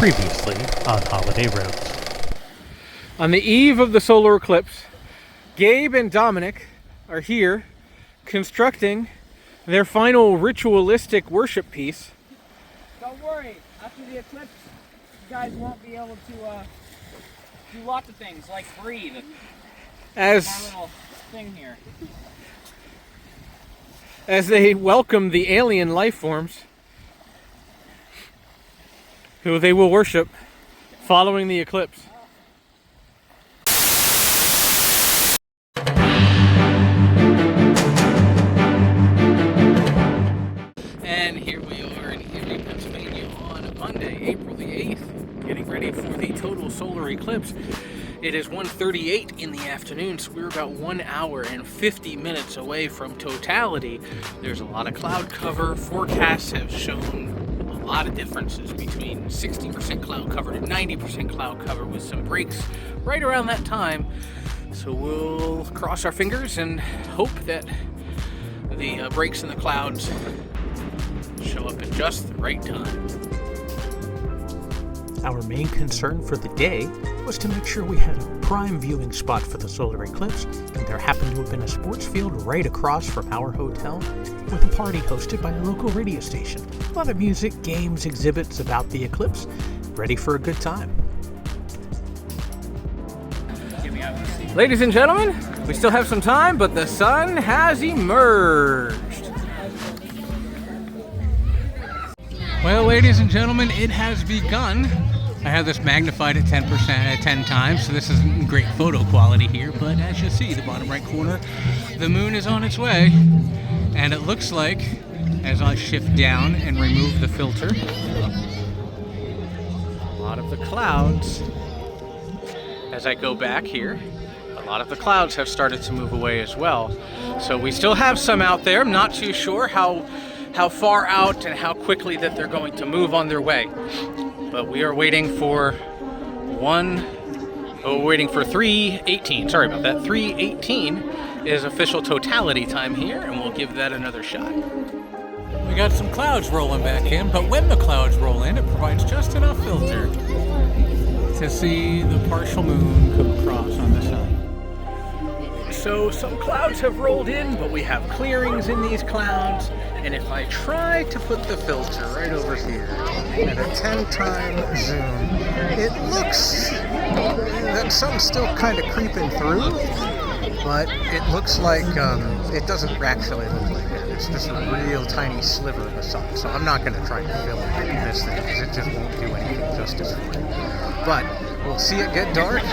Previously on Holiday Roads. On the eve of the solar eclipse, Gabe and Dominic are here constructing their final ritualistic worship piece. Don't worry, after the eclipse, you guys won't be able to do lots of things like breathe. My little thing here. As they welcome the alien life forms who they will worship following the eclipse. And here we are in Erie, Pennsylvania on Monday, April the 8th, getting ready for the total solar eclipse. It is 1:38 in the afternoon, so we're about 1 hour and 50 minutes away from totality. There's a lot of cloud cover. Forecasts have shown a lot of differences between 60% cloud cover to 90% cloud cover with some breaks right around that time. So we'll cross our fingers and hope that the breaks in the clouds show up at just the right time. Our main concern for the day was to make sure we had a prime viewing spot for the solar eclipse, and there happened to have been a sports field right across from our hotel with a party hosted by a local radio station. A lot of music, games, exhibits about the eclipse, ready for a good time. Ladies and gentlemen, we still have some time, but the sun has emerged. Well, ladies and gentlemen, it has begun. I have this magnified at 10 times, so this isn't great photo quality here, but as you see, the bottom right corner, the moon is on its way, and it looks like, as I shift down and remove the filter, a lot of the clouds, as I go back here, a lot of the clouds have started to move away as well. So we still have some out there. I'm not too sure how far out and how quickly that they're going to move on their way. But we are waiting for 3:18. Sorry about that. 3:18 is official totality time here, and we'll give that another shot. We got some clouds rolling back in, but when the clouds roll in, it provides just enough filter to see the partial moon come across on the sun. So some clouds have rolled in, but we have clearings in these clouds. And if I try to put the filter right over here at a 10-time zoom, it looks that sun's still kind of creeping through, but it looks like it doesn't actually look like that. It's just a real tiny sliver of the sun. So I'm not going to try and film this thing because it just won't do anything justice for it. But we'll see it get dark,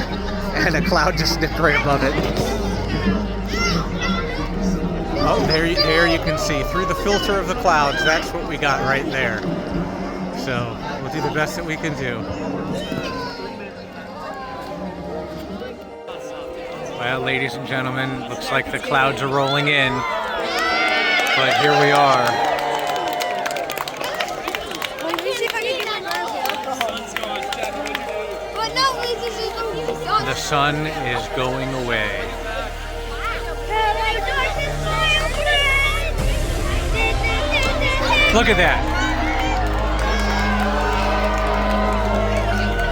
and a cloud just dipped right above it. Oh, there you can see through the filter of the clouds. That's what we got right there. So we'll do the best that we can do. Well, ladies and gentlemen, looks like the clouds are rolling in, but here we are. The sun is going away. Look at that.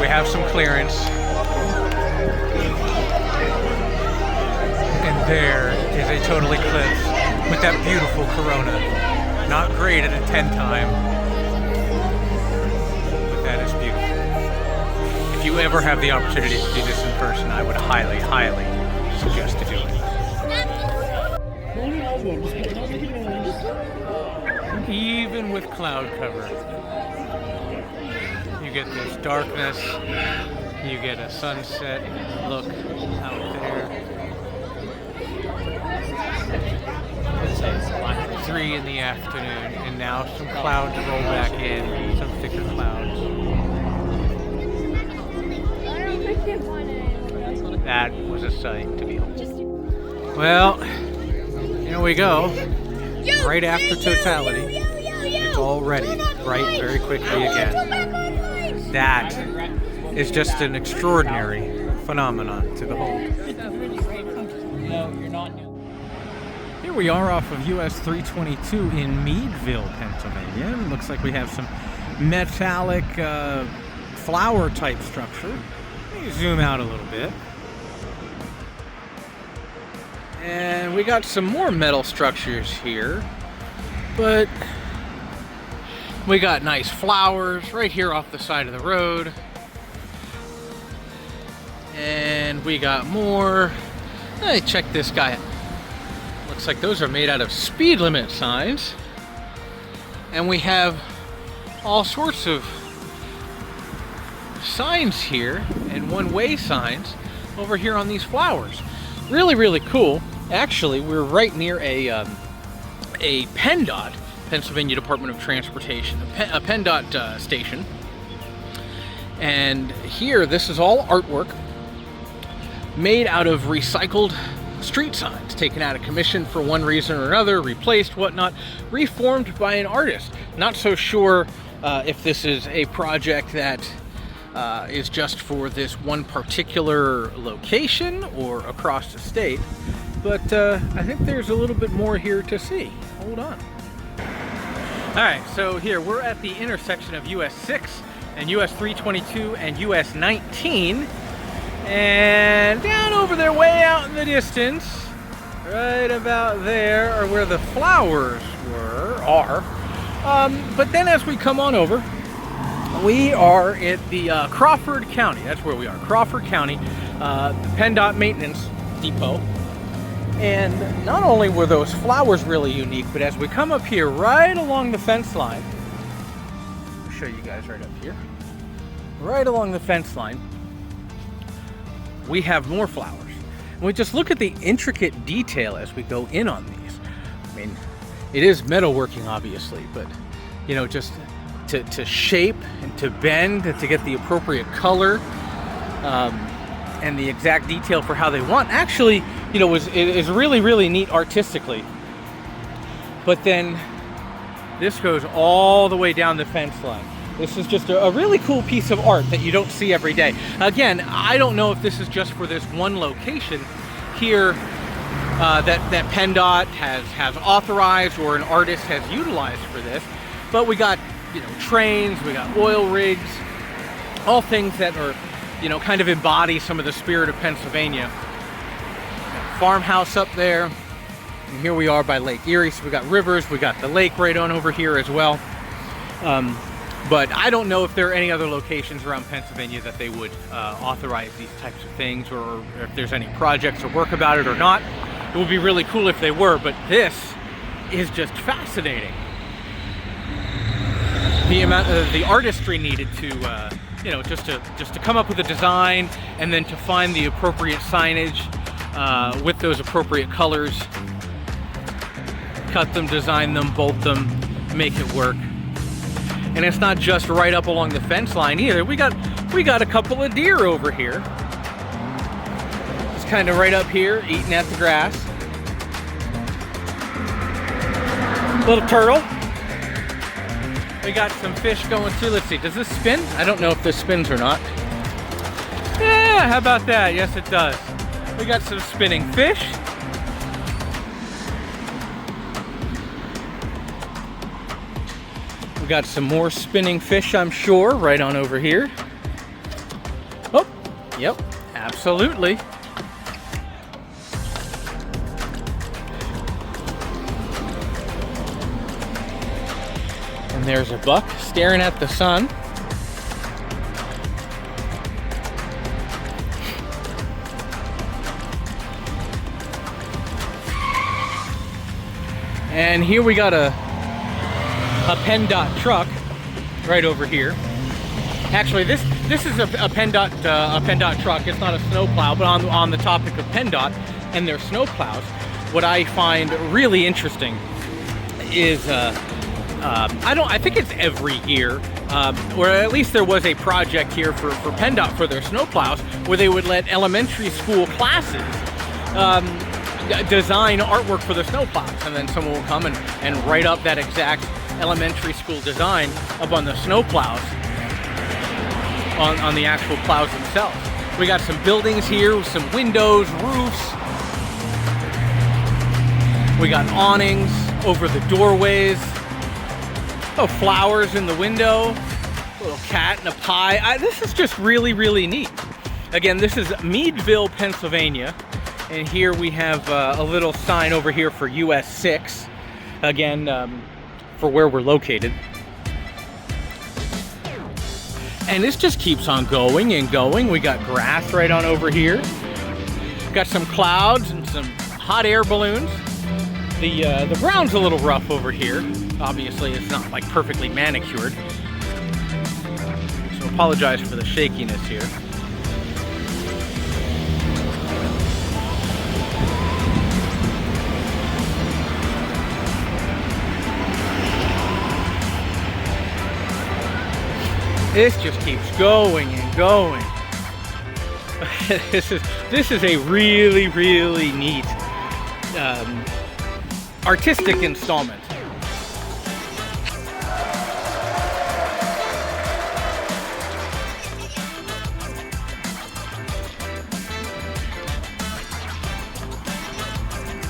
We have some clearance. And there is a total eclipse with that beautiful corona. Not great at a 10 time, but that is beautiful. If you ever have the opportunity to do this in person, I would highly, highly suggest to do it. Even with cloud cover, you get this darkness, you get a sunset look out there. It's 3 in the afternoon, and now some clouds roll back in, some thicker clouds. That was a sight to behold. Well, here we go. Right after totality, it's all ready, bright very quickly again. That is just an extraordinary phenomenon to behold. Here we are off of US 322 in Meadville, Pennsylvania. It looks like we have some metallic flower type structure. Let me zoom out a little bit. And we got some more metal structures here, but we got nice flowers right here off the side of the road. And we got more. Hey, check this guy out. Looks like those are made out of speed limit signs. And we have all sorts of signs here and one-way signs over here on these flowers. Really, really cool. Actually, we're right near a PennDOT, Pennsylvania Department of Transportation, a PennDOT station. And here, this is all artwork made out of recycled street signs, taken out of commission for one reason or another, replaced, whatnot, reformed by an artist. Not so sure if this is a project that is just for this one particular location or across the state, but I think there's a little bit more here to see. Hold on. Alright, so here we're at the intersection of US 6 and US 322 and US 19, and down over there, way out in the distance, right about there, are where the flowers are. But then as we come on over, we are at the Crawford County. That's where we are, Crawford County, the PennDOT Maintenance Depot. And not only were those flowers really unique, but as we come up here, right along the fence line, I'll show you guys right up here, right along the fence line, we have more flowers. And we just look at the intricate detail as we go in on these. I mean, it is metalworking, obviously, but you know, just to shape and to bend and to get the appropriate color and the exact detail for how they want, actually, you know, is really, really neat artistically. But then this goes all the way down the fence line. This is just a really cool piece of art that you don't see every day. Again, I don't know if this is just for this one location here that PennDOT has authorized or an artist has utilized for this, but we got, you know, trains, we got oil rigs, all things that are, you know, kind of embody some of the spirit of Pennsylvania. Farmhouse up there, and here we are by Lake Erie, so we got rivers, we got the lake right on over here as well. But I don't know if there are any other locations around Pennsylvania that they would authorize these types of things, or if there's any projects or work about it or not. It would be really cool if they were, but this is just fascinating. The amount of the artistry needed to, you know, just to come up with a design and then to find the appropriate signage with those appropriate colors, cut them, design them, bolt them, make it work. And it's not just right up along the fence line either. We got a couple of deer over here. Just kind of right up here, eating at the grass. Little turtle. We got some fish going through. Let's see, does this spin? I don't know if this spins or not. Yeah, how about that? Yes, it does. We got some spinning fish. We got some more spinning fish, I'm sure, right on over here. Oh, yep, absolutely. And there's a buck staring at the sun. And here we got a PennDOT truck right over here. Actually, this is a PennDOT truck. It's not a snowplow, but on the topic of PennDOT and their snowplows, what I find really interesting is I think it's every year, or at least there was a project here for PennDOT for their snowplows where they would let elementary school classes design artwork for their snowplows, and then someone will come and write up that exact elementary school design up on the snowplows, on the actual plows themselves. We got some buildings here with some windows, roofs. We got awnings over the doorways. Oh, flowers in the window. Little cat and a pie. This is just really, really neat. Again, this is Meadville, Pennsylvania. And here we have a little sign over here for US 6. Again, for where we're located. And this just keeps on going and going. We got grass right on over here. Got some clouds and some hot air balloons. The ground's a little rough over here. Obviously, it's not like perfectly manicured. So apologize for the shakiness here. This just keeps going and going. This is a really, really neat artistic installment.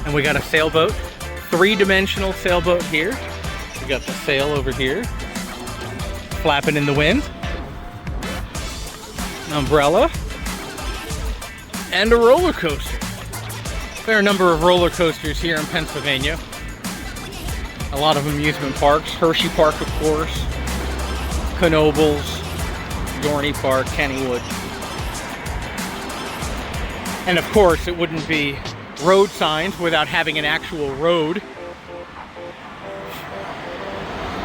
And we got a sailboat, three-dimensional sailboat here. We got the sail over here, flapping in the wind. An umbrella, and a roller coaster. There are a number of roller coasters here in Pennsylvania. A lot of amusement parks. Hershey Park, of course. Knoebels, Dorney Park, Kennywood. And of course, it wouldn't be road signs without having an actual road.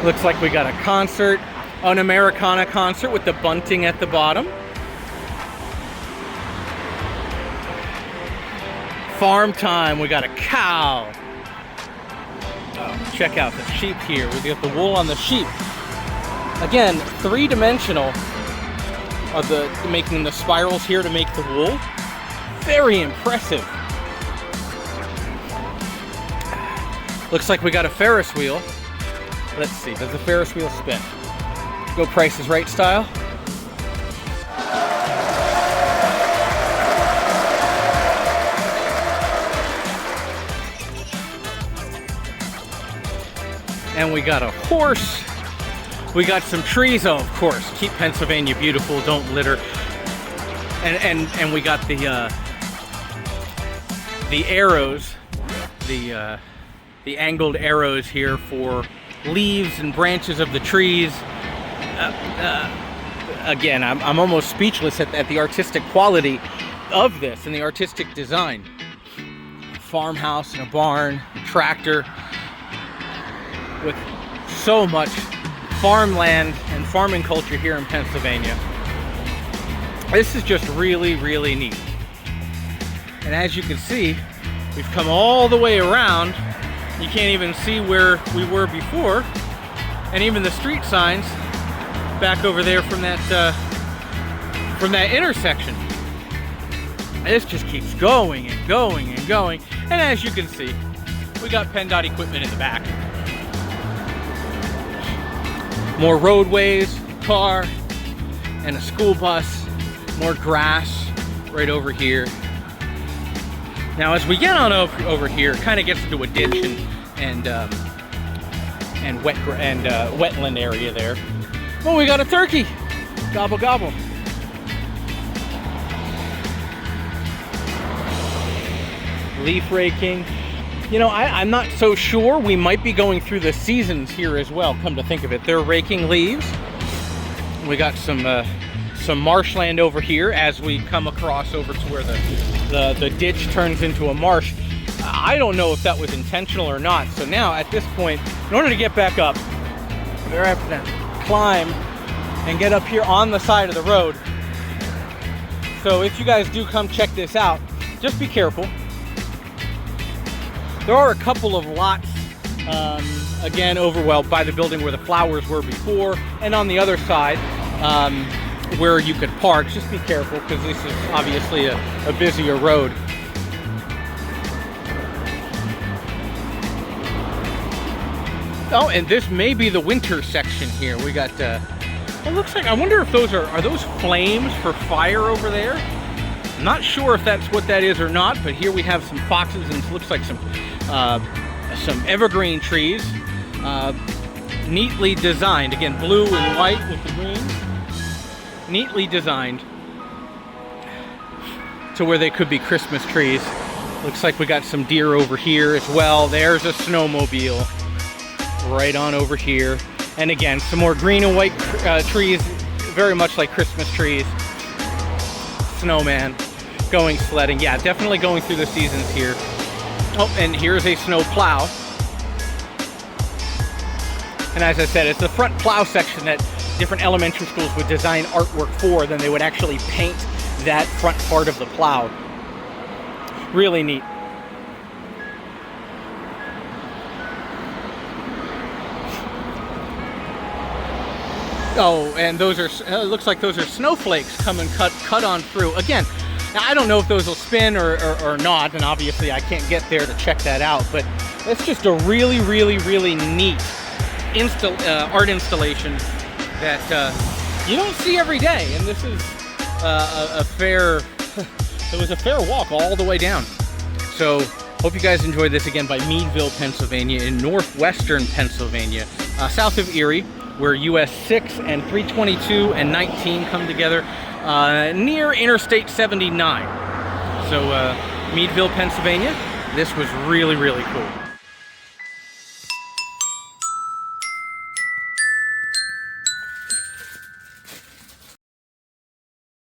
Looks like we got a concert, an Americana concert with the bunting at the bottom. Farm time, we got a cow. Oh, check out the sheep here. We got the wool on the sheep. Again, three-dimensional of making the spirals here to make the wool. Very impressive. Looks like we got a Ferris wheel. Let's see, does the Ferris wheel spin? Go Price is Right style. And we got a horse. We got some trees. Oh, of course, keep Pennsylvania beautiful, don't litter. And we got the arrows, the angled arrows here for leaves and branches of the trees. Again, I'm almost speechless at the artistic quality of this and the artistic design. A farmhouse and a barn, a tractor, with so much farmland and farming culture here in Pennsylvania. This is just really, really neat. And as you can see, we've come all the way around. You can't even see where we were before. And even the street signs back over there from that intersection. And this just keeps going and going and going. And as you can see, we got PennDOT equipment in the back. More roadways, car, and a school bus. More grass right over here. Now, as we get on over here, it kind of gets into a ditch and wetland area there. Oh, we got a turkey. Gobble gobble. Leaf raking. You know, I'm not so sure. We might be going through the seasons here as well, come to think of it. They're raking leaves. We got some marshland over here as we come across over to where the ditch turns into a marsh. I don't know if that was intentional or not. So now, at this point, in order to get back up, we're going to have to climb and get up here on the side of the road. So if you guys do come check this out, just be careful. There are a couple of lots, again, by the building where the flowers were before, and on the other side, where you could park. Just be careful, because this is obviously a busier road. Oh, and this may be the winter section here. We got, it looks like, I wonder if those are those flames for fire over there? I'm not sure if that's what that is or not, but here we have some foxes and it looks like some evergreen trees. neatly designed. Again, blue and white with the green. Neatly designed to where they could be Christmas trees. Looks like we got some deer over here as well. There's a snowmobile right on over here. And again, some more green and white trees, very much like Christmas trees. Snowman going sledding. Yeah, definitely going through the seasons here. Oh, and here's a snow plow. And as I said, it's the front plow section that different elementary schools would design artwork for, then they would actually paint that front part of the plow. Really neat. Oh, and those are, it looks like those are snowflakes coming cut on through. Again, now I don't know if those will spin or not, and obviously I can't get there to check that out, but that's just a really, really, really neat art installation that you don't see every day, and this is it was a fair walk all the way down. So hope you guys enjoyed this, again, by Meadville, Pennsylvania, in northwestern Pennsylvania, south of Erie, where US 6 and 322 and 19 come together, near Interstate 79. So Meadville, Pennsylvania, this was really, really cool.